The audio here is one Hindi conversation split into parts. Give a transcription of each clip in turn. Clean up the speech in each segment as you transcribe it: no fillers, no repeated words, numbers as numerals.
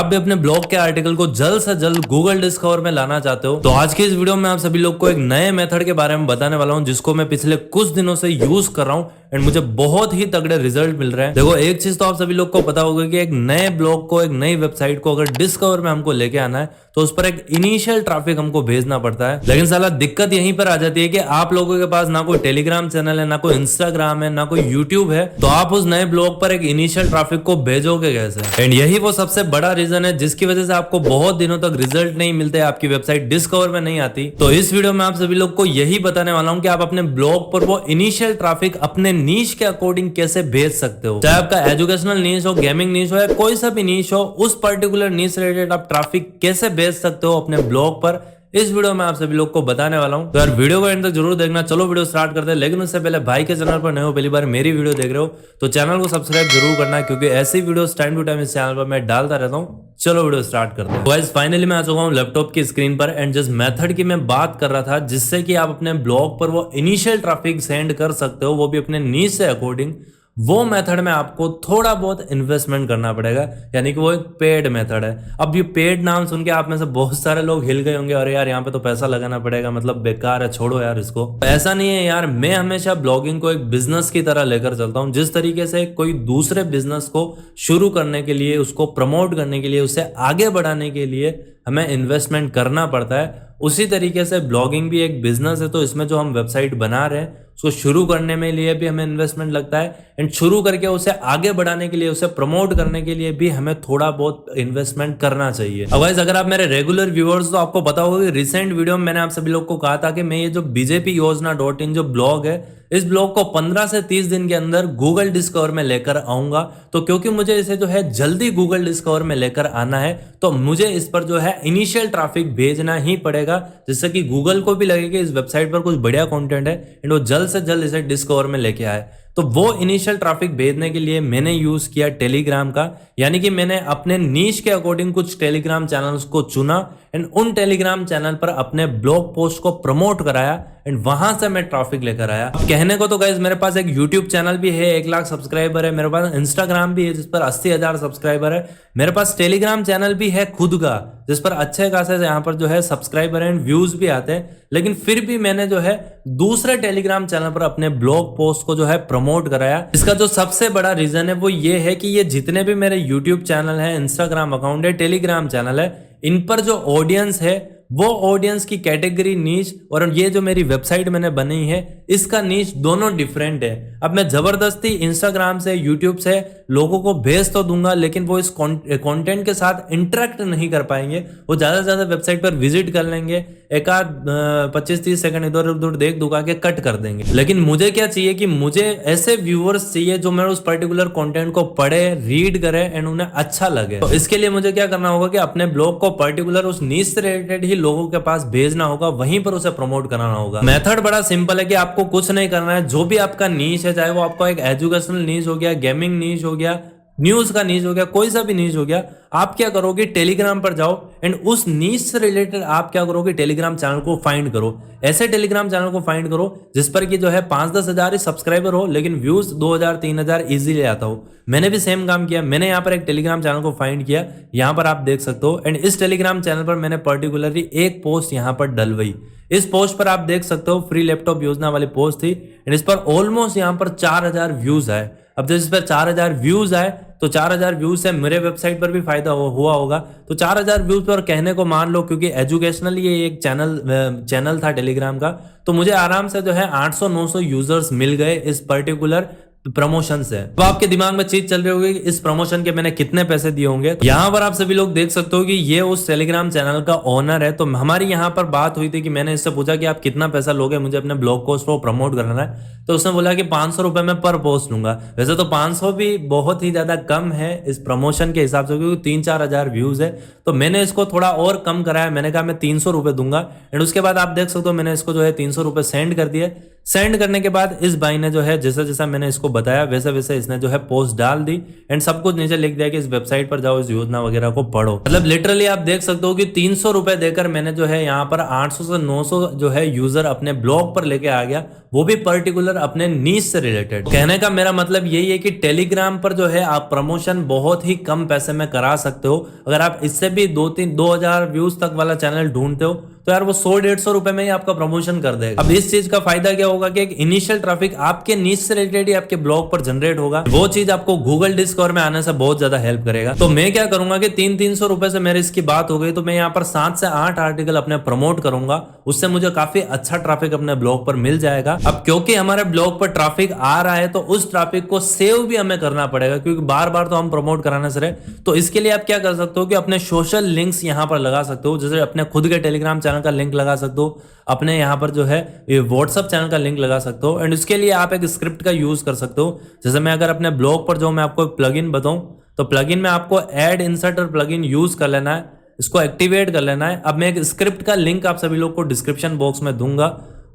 आप भी अपने ब्लॉग के आर्टिकल को जल्द से जल्द गूगल डिस्कवर में लाना चाहते हो तो आज की इस वीडियो में आप सभी लोग को एक नए मेथड के बारे में बताने वाला हूं जिसको मैं पिछले कुछ दिनों से यूज कर रहा हूं एंड मुझे बहुत ही तगड़े रिजल्ट मिल रहे हैं। देखो एक चीज तो आप सभी लोग को पता होगा कि एक नए ब्लॉग को, एक नई वेबसाइट को अगर डिस्कवर में हमको लेके आना है तो उस पर एक इनिशियल ट्रैफिक हमको भेजना पड़ता है। लेकिन साला दिक्कत यहीं पर आ जाती है कि आप लोगों के पास ना कोई टेलीग्राम चैनल है, ना कोई इंस्टाग्राम है, ना कोई यूट्यूब है, तो आप उस नए ब्लॉग पर एक इनिशियल ट्रैफिक को भेजोगे कैसे। एंड यही वो सबसे बड़ा रीजन है जिसकी वजह से आपको बहुत दिनों तक रिजल्ट नहीं मिलते, आपकी वेबसाइट डिस्कवर में नहीं आती। तो इस वीडियो में आप सभी लोग को यही बताने वाला हूं कि आप अपने ब्लॉग पर वो इनिशियल ट्रैफिक अपने नीश के अकॉर्डिंग कैसे भेज सकते हो। चाहे आपका एजुकेशनल नीश हो, गेमिंग नीश हो या कोई सा भी नीश हो, उस पर्टिकुलर नीश रिलेटेड आप ट्रैफिक कैसे भेज सकते हो अपने ब्लॉग पर, इस वीडियो में आप सभी लोग को बताने वाला हूं। तो यार वीडियो को एंड तक जरूर देखना। चलो वीडियो स्टार्ट करते हैं, लेकिन उससे पहले भाई के चैनल पर नए हो, पहली बार मेरी वीडियो देख रहे हो तो चैनल को सब्सक्राइब जरूर करना क्योंकि ऐसी वीडियोस टाइम टू टाइम इस चैनल पर मैं डालता रहता हूं। चलो वीडियो स्टार्ट करते हैं। गाइस फाइनली मैं आ चुका हूं लैपटॉप की स्क्रीन पर एंड जिस मेथड की मैं बात कर रहा था जिससे कि आप अपने ब्लॉग पर वो इनिशियल ट्रैफिक सेंड कर सकते हो, वो भी अपने नीश से अकॉर्डिंग, वो मेथड में आपको थोड़ा बहुत इन्वेस्टमेंट करना पड़ेगा, यानी कि वो एक पेड मेथड है। अब ये पेड नाम सुन के आप में से बहुत सारे लोग हिल गए होंगे, अरे यार यहाँ पे तो पैसा लगाना पड़ेगा, मतलब बेकार है, छोड़ो यार इसको। ऐसा नहीं है यार, मैं हमेशा ब्लॉगिंग को एक बिजनेस की तरह लेकर चलता हूँ। जिस तरीके से कोई दूसरे बिजनेस को शुरू करने के लिए, उसको प्रमोट करने के लिए, उसे आगे बढ़ाने के लिए हमें इन्वेस्टमेंट करना पड़ता है, उसी तरीके से ब्लॉगिंग भी एक बिजनेस है। तो इसमें जो हम वेबसाइट बना रहे हैं उसको शुरू करने में लिए भी हमें इन्वेस्टमेंट लगता है एंड शुरू करके उसे आगे बढ़ाने के लिए, उसे प्रमोट करने के लिए भी हमें थोड़ा बहुत इन्वेस्टमेंट करना चाहिए। अदरवाइज अगर आप मेरे रेगुलर व्यूअर्स तो आपको पता होगा कि रिसेंट वीडियो में मैंने आप सभी लोग को कहा था कि मैं ये जो bjpyojna.in जो ब्लॉग है, इस ब्लॉग को 15 से 30 दिन के अंदर गूगल डिस्कवर में लेकर आऊंगा। तो क्योंकि मुझे इसे जो है जल्दी गूगल डिस्कवर में लेकर आना है तो मुझे इस पर जो है इनिशियल ट्रैफिक भेजना ही पड़ेगा, जिससे कि गूगल को भी लगे कि इस वेबसाइट पर कुछ बढ़िया कंटेंट है एंड वो जल्द से जल्द इसे डिस्कवर में लेके आए। तो वो इनिशियल ट्रैफिक भेजने के लिए मैंने यूज किया टेलीग्राम का, यानी कि मैंने अपने नीश के अकॉर्डिंग कुछ टेलीग्राम चैनल्स को चुना एंड उन टेलीग्राम चैनल पर अपने ब्लॉग पोस्ट को प्रमोट कराया एंड वहां से मैं ट्रैफिक लेकर आया। कहने को तो गाइस मेरे पास एक यूट्यूब चैनल भी है, 1 लाख सब्सक्राइबर है, मेरे पास इंस्टाग्राम भी है जिस पर 80,000 सब्सक्राइबर है, मेरे पास टेलीग्राम चैनल भी है खुद का जिस पर अच्छे खासे यहाँ पर जो है सब्सक्राइबर एंड व्यूज भी आते हैं। लेकिन फिर भी मैंने जो है दूसरे टेलीग्राम चैनल पर अपने ब्लॉग पोस्ट को जो है प्रमोट कराया। इसका जो सबसे बड़ा रीजन है वो ये है कि ये जितने भी मेरे यूट्यूब चैनल है, इंस्टाग्राम अकाउंट है, टेलीग्राम चैनल है, इन पर जो ऑडियंस है वो ऑडियंस की कैटेगरी नीच और ये जो मेरी वेबसाइट मैंने बनाई है इसका नीच दोनों डिफरेंट है। अब मैं जबरदस्ती इंस्टाग्राम से, यूट्यूब से लोगों को भेज तो दूंगा लेकिन वो इस कंटेंट के साथ इंटरेक्ट नहीं कर पाएंगे। वो ज्यादा से ज्यादा वेबसाइट पर विजिट कर लेंगे, एक आध 25-30 सेकंड इधर उधर देख दुखा के कट कर देंगे। लेकिन मुझे क्या चाहिए कि मुझे ऐसे व्यूअर्स चाहिए जो मेरे उस पर्टिकुलर कंटेंट को पढ़े, रीड करे एंड उन्हें अच्छा लगे। तो इसके लिए मुझे क्या करना होगा कि अपने ब्लॉग को पर्टिकुलर उस नीश से रिलेटेड ही लोगों के पास भेजना होगा, वहीं पर उसे प्रमोट कराना होगा। मेथड बड़ा सिंपल है कि आपको कुछ नहीं करना है, जो भी आपका नीश है, चाहे वो आपका एक एजुकेशनल नीश हो गया, गेमिंग नीश हो गया, न्यूज का नीश हो गया, कोई सा भी नीश हो गया, आप क्या करोगे टेलीग्राम पर जाओ एंड उस नीश से रिलेटेड आप क्या करोगे टेलीग्राम चैनल को फाइंड करो। ऐसे टेलीग्राम चैनल को फाइंड करो जिस पर कि जो है 5-10 हजार सब्सक्राइबर हो लेकिन व्यूज 2,000-3,000 इजीली आता हो। मैंने भी सेम काम किया, मैंने यहाँ पर एक टेलीग्राम चैनल को फाइंड किया, यहाँ पर आप देख सकते हो एंड इस टेलीग्राम चैनल पर मैंने पर्टिकुलरली एक पोस्ट यहाँ पर डलवाई। इस पोस्ट पर आप देख सकते हो फ्री लैपटॉप योजना वाली पोस्ट थी एंड इस पर ऑलमोस्ट यहाँ पर 4,000 व्यूज आए। अब जब इस पर 4,000 व्यूज आए तो 4,000 व्यूज से मेरे वेबसाइट पर भी फायदा हुआ होगा। तो 4,000 व्यूज पर कहने को मान लो, क्योंकि एजुकेशनल ये एक चैनल था टेलीग्राम का, तो मुझे आराम से जो है 800-900 यूजर्स मिल गए इस पर्टिकुलर प्रमोशन से। तो आपके दिमाग में चीज चल रही होगी कि इस प्रमोशन के मैंने कितने पैसे दिए होंगे। तो यहाँ पर आप सभी लोग देख सकते हो कि ये उस टेलीग्राम चैनल का ओनर है। तो हमारी यहाँ पर बात हुई थी कि मैंने इससे पूछा कि आप कितना पैसा लोगे मुझे अपने ब्लॉग पोस्ट को प्रमोट करना है, तो उसने बोला कि 500 रुपए में पर पोस्ट लूंगा। वैसे तो 500 भी बहुत ही ज्यादा कम है इस प्रमोशन के हिसाब से, क्योंकि 3-4 हजार व्यूज है। तो मैंने इसको थोड़ा और कम कराया, मैंने कहा मैं 300 रुपए दूंगा एंड उसके बाद आप देख सकते हो मैंने इसको जो है 300 रुपए सेंड कर दिए। सेंड करने के बाद इस भाई ने जो है जैसा जैसा मैंने इसको बताया वैसे वैसे इसने जो है पोस्ट डाल दी एंड सब कुछ नीचे लिख दिया कि इस वेबसाइट पर जाओ, इस योजना वगैरह को पढ़ो। मतलब लिटरली आप देख सकते हो कि 300 रुपए देकर मैंने जो है यहाँ पर 800 से 900 जो है यूजर अपने ब्लॉग पर लेके आ गया, वो भी पर्टिकुलर अपने नीश से रिलेटेड। कहने का मेरा मतलब यही है कि टेलीग्राम पर जो है आप प्रमोशन बहुत ही कम पैसे में करा सकते हो। अगर आप इससे भी 2-3-2000 व्यूज तक वाला चैनल ढूंढते हो तो यार वो 100-150 रुपए में ही आपका प्रमोशन कर देगा। अब इस चीज का फायदा क्या होगा कि एक इनिशियल ट्रैफिक आपके नीश से रिलेटेड ही आपके ब्लॉग पर जनरेट होगा, वो चीज आपको गूगल डिस्कवर में आने से बहुत ज्यादा हेल्प करेगा। तो मैं क्या करूंगा कि 300-300 रुपए से मेरी इसकी बात हो गई तो मैं यहाँ पर 7 से 8 आर्टिकल अपने प्रमोट करूंगा, उससे मुझे काफी अच्छा ट्रैफिक अपने ब्लॉग पर मिल जाएगा। अब क्योंकि हमारे ब्लॉग पर ट्रैफिक आ रहा है तो उस ट्रैफिक को सेव भी हमें करना पड़ेगा, क्योंकि बार बार तो हम प्रमोट कराने से रहे। तो इसके लिए आप क्या कर सकते हो कि अपने सोशल लिंक्स यहाँ पर लगा सकते हो, जैसे अपने खुद के टेलीग्राम चैनल का लिंक लगा सकते हो, अपने यहाँ पर जो है ये व्हाट्सएप चैनल का लिंक लगा सकते हो। एंड इसके लिए आप एक स्क्रिप्ट का यूज कर सकते हो। जैसे मैं अगर अपने ब्लॉग पर जो मैं आपको प्लगइन बताऊं तो प्लगइन में आपको ऐड इंसर्टर प्लगइन यूज कर लेना है, इसको एक्टिवेट कर लेना है। अब मैं एक स्क्रिप्ट का लिंक आप सभी लोग को डिस्क्रिप्शन बॉक्स में दूंगा,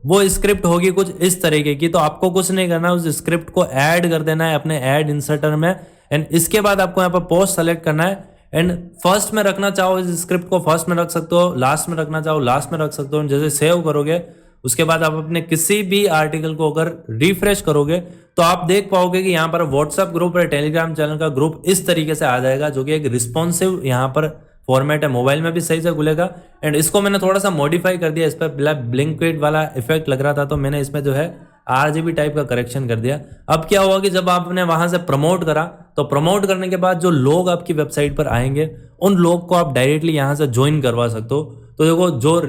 वो स्क्रिप्ट होगी कुछ इस तरीके की। तो आपको कुछ नहीं करना है, उस स्क्रिप्ट को ऐड कर देना है अपने ऐड इंसर्टर में एंड इसके बाद आपको यहाँ पर पोस्ट सेलेक्ट करना है एंड फर्स्ट में रखना चाहो इस स्क्रिप्ट को फर्स्ट में रख सकते हो, लास्ट में रखना चाहो लास्ट में रख सकते हो। जैसे सेव करोगे उसके बाद आप अपने किसी भी आर्टिकल को अगर रिफ्रेश करोगे तो आप देख पाओगे कि यहाँ पर व्हाट्सएप ग्रुप और टेलीग्राम चैनल का ग्रुप इस तरीके से आ जाएगा, जो कि एक रिस्पॉन्सिव यहाँ पर फॉर्मेट है, मोबाइल में भी सही से खुलेगा। एंड इसको मैंने थोड़ा सा मॉडिफाई कर दिया, इस पर ब्लिंकिट वाला इफेक्ट लग रहा था तो मैंने इसमें जो है RGB टाइप का करेक्शन कर दिया। अब क्या हुआ कि जब आपने वहां से प्रमोट करा तो प्रमोट करने के बाद जो लोग आपकी वेबसाइट पर आएंगे उन लोग को आप डायरेक्टली यहां से ज्वाइन करवा सकते हो। तो देखो जो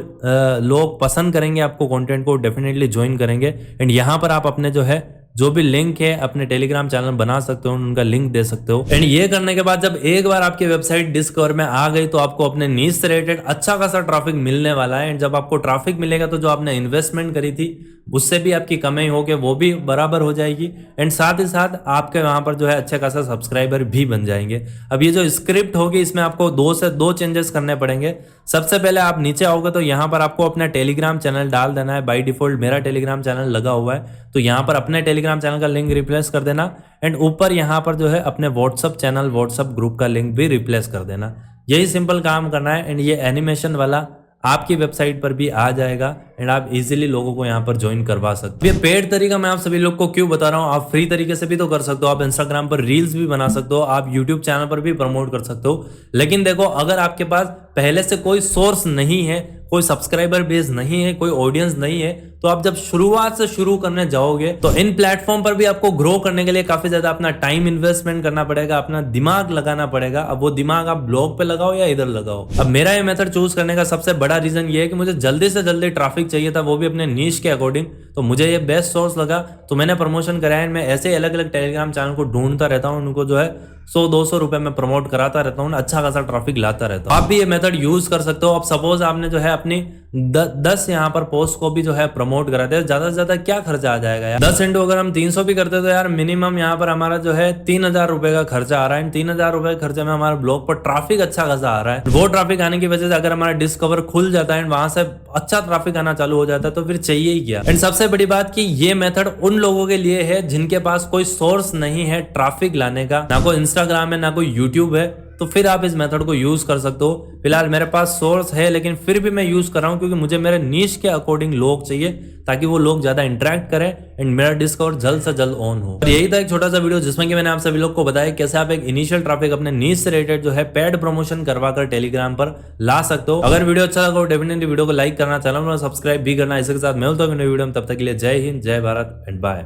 लोग पसंद करेंगे आपको कंटेंट को डेफिनेटली ज्वाइन करेंगे एंड यहाँ पर आप अपने जो है जो भी लिंक है अपने टेलीग्राम चैनल बना सकते हो, उनका लिंक दे सकते हो। एंड ये करने के बाद जब एक बार आपकी वेबसाइट डिस्कवर में आ गई तो आपको अपने नीश से रिलेटेड अच्छा खासा ट्रैफिक मिलने वाला है। एंड जब आपको ट्रैफिक मिलेगा तो जो आपने इन्वेस्टमेंट करी थी उससे भी आपकी कमाई होके वो भी बराबर हो जाएगी एंड साथ ही साथ आपके वहां पर जो है अच्छे खासा सब्सक्राइबर भी बन जाएंगे। अब ये जो स्क्रिप्ट होगी इसमें आपको 2 से 2 चेंजेस करने पड़ेंगे। सबसे पहले आप नीचे आओगे तो यहाँ पर आपको अपना टेलीग्राम चैनल डाल देना है। बाय डिफॉल्ट मेरा टेलीग्राम चैनल लगा हुआ है तो यहाँ पर अपने टेलीग्राम चैनल का लिंक रिप्लेस कर देना एंड ऊपर यहाँ पर जो है अपने व्हाट्सअप चैनल व्हाट्सअप ग्रुप का लिंक भी रिप्लेस कर देना। यही सिंपल काम करना है एंड ये एनिमेशन वाला आपकी वेबसाइट पर भी आ जाएगा एंड आप इजीली लोगों को यहाँ पर ज्वाइन करवा सकते हो। ये पेड तरीका मैं आप सभी लोग को क्यों बता रहा हूँ, आप फ्री तरीके से भी तो कर सकते हो। आप इंस्टाग्राम पर रील्स भी बना सकते हो, आप यूट्यूब चैनल पर भी प्रमोट कर सकते हो। लेकिन देखो अगर आपके पास पहले से कोई सोर्स नहीं है, कोई सब्सक्राइबर बेस नहीं है, कोई ऑडियंस नहीं है, तो आप जब शुरुआत से शुरू करने जाओगे तो इन प्लेटफॉर्म पर भी आपको ग्रो करने के लिए काफी ज्यादा अपना टाइम इन्वेस्टमेंट करना पड़ेगा, अपना दिमाग लगाना पड़ेगा। अब वो दिमाग आप ब्लॉग पे लगाओ या इधर लगाओ। अब मेरा ये मेथड चूज करने का सबसे बड़ा रीजन ये है कि मुझे जल्दी से जल्दी ट्रैफिक चाहिए था, वो भी अपने नीश के अकॉर्डिंग। तो मुझे ये बेस्ट सोर्स लगा तो मैंने प्रमोशन कराया। मैं ऐसे अलग अलग टेलीग्राम चैनल को ढूंढता रहता हूँ, उनको जो है 100-200 रुपए में प्रमोट कराता रहता हूँ, अच्छा खासा ट्रैफिक लाता रहता हूँ। आप भी ये मेथड यूज कर सकते हो। अब सपोज आपने जो है अपनी 10 यहाँ पर पोस्ट को भी जो है प्रमोट करा दिया, ज्यादा से ज्यादा क्या खर्चा आ जाएगा यार। 10 इंटू अगर हम 300 भी करते तो यार मिनिमम यहाँ पर हमारा जो है 3000 रुपए का खर्चा आ रहा है। 3000 रुपए के खर्चे में हमारे ब्लॉग पर ट्रैफिक अच्छा खासा आ रहा है। वो ट्रैफिक आने की वजह से अगर हमारा डिस्कवर खुल जाता है वहां से अच्छा ट्रैफिक आना चालू हो जाता है तो फिर चाहिए ही क्या। एंड सबसे बड़ी बात कि ये मेथड उन लोगों के लिए है जिनके पास कोई सोर्स नहीं है ट्रैफिक लाने का, ना कोई इंस्टाग्राम है ना कोई यूट्यूब है, तो फिर आप इस मेथड को यूज कर सकते हो। फिलहाल मेरे पास सोर्स है लेकिन फिर भी मैं यूज कर रहा हूं क्योंकि मुझे मेरे नीश के अकॉर्डिंग लोग चाहिए ताकि वो लोग ज्यादा इंटरेक्ट करें एंड मेरा डिस्कवर जल्द से जल्द ऑन हो। यही था एक छोटा सा वीडियो जिसमें कि मैंने आप सभी लोग को बताया कैसे आप एक इनिशियल ट्रैफिक अपने नीश से रिलेटेड जो है पेड प्रमोशन करवा कर टेलीग्राम पर ला सकते हो। अगर वीडियो अच्छा लगा तो डेफिनेटली वीडियो को लाइक करना, चैनल को सब्सक्राइब भी करना। इसके साथ मैं मिलता हूं वीडियो में, तब तक के लिए जय हिंद, जय भारत एंड बाय।